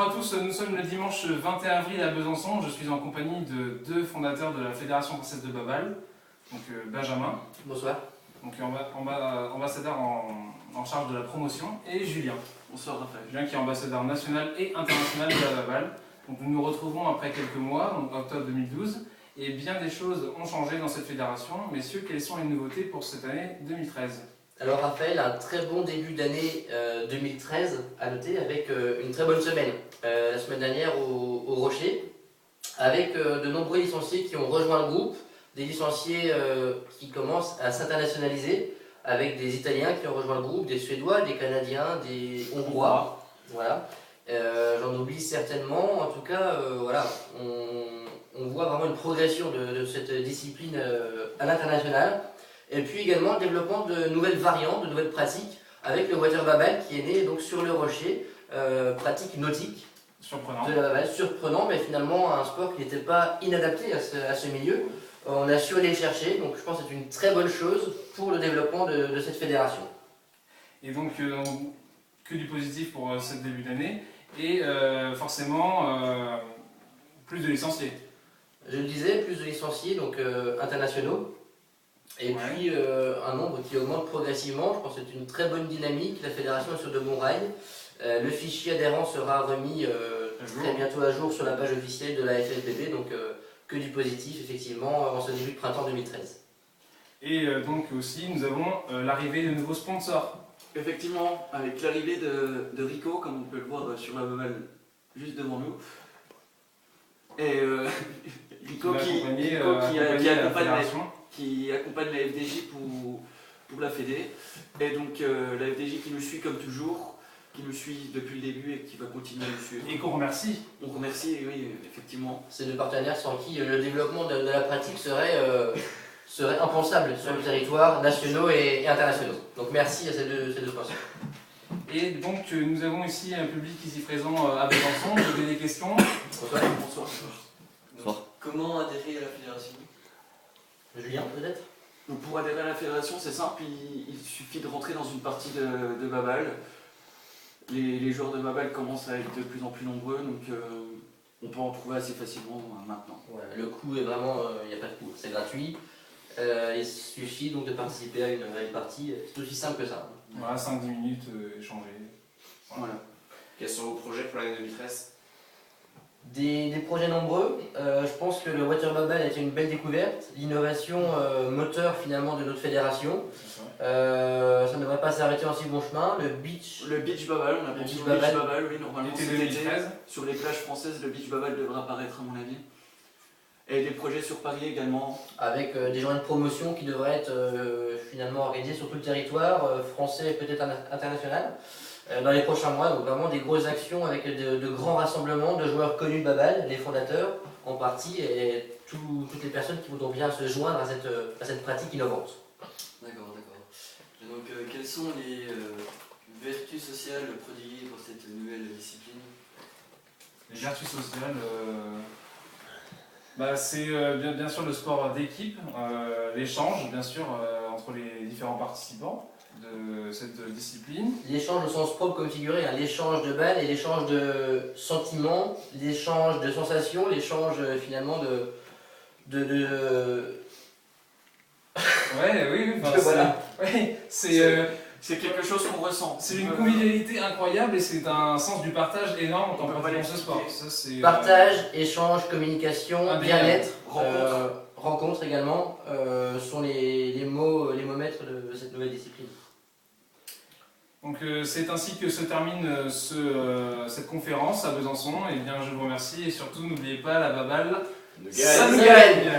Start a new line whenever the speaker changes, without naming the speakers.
à tous, nous sommes le dimanche 21 avril à Besançon. Je suis en compagnie de deux fondateurs de la Fédération française de Babal, donc Benjamin.
Bonsoir.
Donc ambassadeur en charge de la promotion, et Julien.
Bonsoir Raphaël.
Julien qui est ambassadeur national et international de la Babal. Donc nous nous retrouvons après quelques mois, donc octobre 2012, et bien des choses ont changé dans cette fédération. Messieurs, quelles sont les nouveautés pour cette année 2013 ?
Alors Raphaël, un très bon début d'année 2013 à noter avec une très bonne semaine. La semaine dernière au Rocher, avec de nombreux licenciés qui ont rejoint le groupe, des licenciés qui commencent à s'internationaliser, avec des Italiens qui ont rejoint le groupe, des Suédois, des Canadiens, des Hongrois. Voilà. J'en oublie certainement. En tout cas, voilà, on voit vraiment une progression de cette discipline à l'international. Et puis également le développement de nouvelles variantes, de nouvelles pratiques, avec le water babal qui est né donc sur le Rocher, pratique nautique.
Surprenant.
De la babal, surprenant, mais finalement un sport qui n'était pas inadapté à ce milieu. On a su aller chercher, donc je pense que c'est une très bonne chose pour le développement de cette fédération.
Et donc, que du positif pour ce début d'année, et forcément, plus de licenciés.
Je le disais, plus de licenciés donc internationaux, et puis un nombre qui augmente progressivement. Je pense que c'est une très bonne dynamique, la fédération est sur de bons rails. Le fichier adhérent sera remis très bientôt à jour sur la page officielle de la FFBB, donc que du positif effectivement en ce début de printemps 2013.
Et donc aussi nous avons l'arrivée de nouveaux sponsors.
Effectivement, avec l'arrivée de Rico, comme on peut le voir sur la babal juste devant nous. Et Rico qui accompagne la FDJ pour la Fédé. Et donc la FDJ qui nous suit comme toujours, qui nous suit depuis le début et qui va continuer à nous suivre.
Et qu'on remercie.
On remercie, oui, effectivement.
C'est deux partenaires sans qui le développement de la pratique serait impensable sur le territoire nationaux et internationaux. Donc merci à ces deux personnes.
Et donc nous avons ici un public ici présent à Besançon. Vous avez des questions ?
Bonsoir.
Bonsoir.
Bonsoir. Comment adhérer à la fédération ?
Julien, peut-être ?
Donc pour adhérer à la fédération, c'est simple, il suffit de rentrer dans une partie de babal. Les joueurs de babal commencent à être de plus en plus nombreux, donc on peut en trouver assez facilement maintenant.
Ouais, le coût est vraiment, il n'y a pas de coût, c'est gratuit. Il suffit donc de participer à une partie, c'est aussi simple que ça.
Voilà, 5-10 minutes échangées.
Voilà.
Quels sont vos projets pour l'année 2013 ?
Des projets nombreux. Je pense que le water babal a été une belle découverte. L'innovation moteur finalement de notre fédération. Ça ne devrait pas s'arrêter en si bon chemin. Le beach
babal, on a pensé au beach babal, oui, normalement
L'été
cet
2013.
été, sur les plages françaises, le beach babal devra apparaître à mon avis. Et des projets sur Paris également.
avec des journées de promotion qui devraient être finalement organisées sur tout le territoire, français et peut-être international, dans les prochains mois. Donc vraiment des grosses actions avec de grands rassemblements de joueurs connus de babal, les fondateurs en partie, et toutes les personnes qui voudront bien se joindre à cette pratique innovante.
D'accord. Et donc, quelles sont les vertus sociales prodiguées pour cette nouvelle discipline ?
Les vertus sociales, c'est bien sûr le sport d'équipe, l'échange bien sûr entre les différents participants de cette discipline.
L'échange au sens propre comme figuré, hein, l'échange de balles et l'échange de sentiments, l'échange de sensations, l'échange finalement
C'est quelque chose qu'on ressent.
C'est une convivialité incroyable et c'est un sens du partage énorme quand on pratiquant ce sport.
Partage, échange, communication, bien-être,
rencontre.
rencontre également sont les mots maîtres de cette nouvelle discipline.
Donc c'est ainsi que se termine cette conférence à Besançon. Et bien je vous remercie et surtout n'oubliez pas la babal,
Nous
ça nous gagne.